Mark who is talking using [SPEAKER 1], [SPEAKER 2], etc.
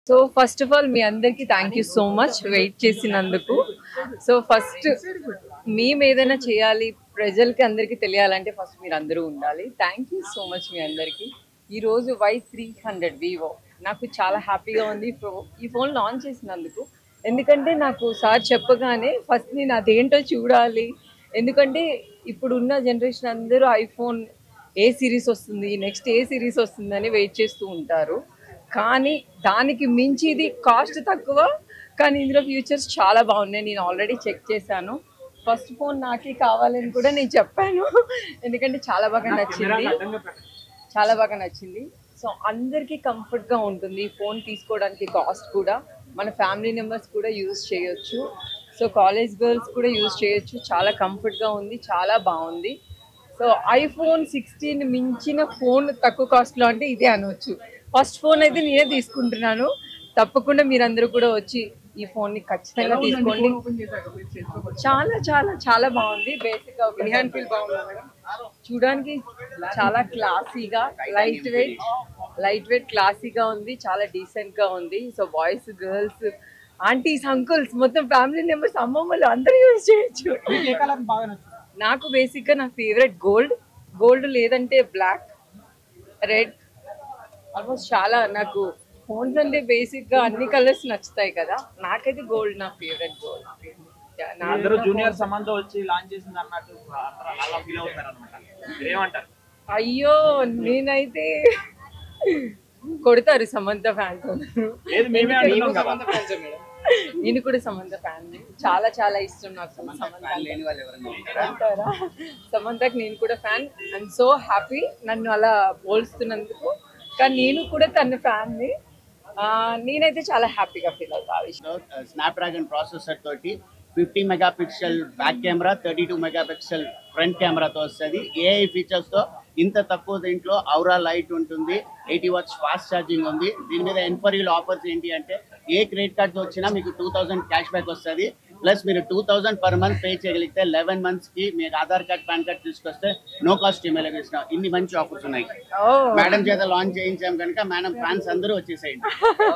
[SPEAKER 1] So first of all మీ అందరికి thank you so much wait చేసినందుకు. సో ఫస్ట్ మేము ఏదైనా చేయాలి ప్రజలకి అందరికీ తెలియాలంటే ఫస్ట్ మీరు అందరూ ఉండాలి. థ్యాంక్ యూ సో మచ్ మీ అందరికీ. ఈరోజు Y300 వివో నాకు చాలా హ్యాపీగా ఉంది ఈ ఫోన్ లాంచ్ చేసినందుకు. ఎందుకంటే నాకు సార్ చెప్పగానే ఫస్ట్ నేను అదేంటో చూడాలి. ఎందుకంటే ఇప్పుడున్న జనరేషన్ అందరూ ఐఫోన్ ఏ సిరీస్ వస్తుంది, నెక్స్ట్ ఏ సిరీస్ వస్తుందని వెయిట్ చేస్తూ ఉంటారు. కానీ దానికి మించి ఇది కాస్ట్ తక్కువ, కానీ ఇందులో ఫ్యూచర్స్ చాలా బాగున్నాయి. నేను ఆల్రెడీ చెక్ చేశాను. ఫస్ట్ ఫోన్ నాకే కావాలని కూడా నేను చెప్పాను, ఎందుకంటే చాలా బాగా నచ్చింది. సో అందరికీ కంఫర్ట్గా ఉంటుంది ఈ ఫోన్ తీసుకోవడానికి. కాస్ట్ కూడా మన ఫ్యామిలీ మెంబర్స్ కూడా యూజ్ చేయొచ్చు, సో కాలేజ్ గర్ల్స్ కూడా యూజ్ చేయొచ్చు. చాలా కంఫర్ట్గా ఉంది, చాలా బాగుంది. సో ఐఫోన్ 16 మించిన ఫోన్ తక్కువ కాస్ట్లో అంటే ఇదే అనవచ్చు. ఫస్ట్ ఫోన్ అయితే నేనే తీసుకుంటున్నాను. తప్పకుండా మీరందరూ కూడా వచ్చి ఈ ఫోన్ని ఖచ్చితంగా తీసుకోండి. చాలా చాలా చాలా బాగుంది. బేసిక్గా హ్యాండ్ ఫీల్ బాగుంది, చూడడానికి చాలా క్లాసీగా, లైట్ వెయిట్ క్లాసీగా ఉంది, చాలా డీసెంట్గా ఉంది. So boys, girls, aunties, uncles, మొత్తం ఫ్యామిలీ మెంబర్స్, అమ్మమ్మలు అందరూ యూజ్ చేయొచ్చు. నాకు బేసిక్గా నా ఫేవరెట్ గోల్డ్ లేదంటే బ్లాక్, రెడ్, ఆల్మోస్ట్ చాలా నాకు ఫోన్స్ అంటే బేసిక్గా అన్ని కలర్స్ నచ్చుతాయి కదా. నాకైతే గోల్డ్ నా ఫేవరెట్ గోల్డ్. అయ్యో నేనైతే కొడతారు సమంత ఫ్యాన్స్. నేను కూడా సమంత ఫ్యాన్, చాలా చాలా ఇష్టం నాకు సమంతకి. నేను కూడా ఫ్యాన్. ఐఎమ్ సో హ్యాపీ నన్ను అలా పోల్స్తున్నందుకు, కానీ నేను కూడా తన ఫ్యాన్ని. నేనైతే చాలా హ్యాపీగా ఫీల్ అవుతా.
[SPEAKER 2] స్నాప్డ్రాగన్ ప్రాసెసర్ తోటి 50 megapixel back camera, 32 megapixel front కెమెరాతో వస్తుంది. ఏఐ ఫీచర్స్తో ఇంత తక్కువ దీంట్లో ఔరా లైట్ ఉంటుంది, 80 వాట్స్ ఫాస్ట్ ఛార్జింగ్ ఉంది. దీని మీద ఎన్ఫరీల్ ఆఫర్స్ ఏంటి అంటే ఏ క్రెడిట్ కార్డ్తో వచ్చినా మీకు 2000 క్యాష్ బ్యాక్ వస్తుంది. ప్లస్ మీరు 2000 పర్ మంత్ పే చేయగలిగితే 11 monthsకి మీకు ఆధార్ కార్డ్, పాన్ కార్డ్ తీసుకొస్తే నో కాస్ట్ ఈమెయిల్ ఇస్తున్నాం. ఇన్ని మంచి ఆఫర్స్ ఉన్నాయి. మేడం చేత లాంచ్ చేయించాం కనుక మేడం ఫ్యాన్స్ అందరూ వచ్చేసేయండి.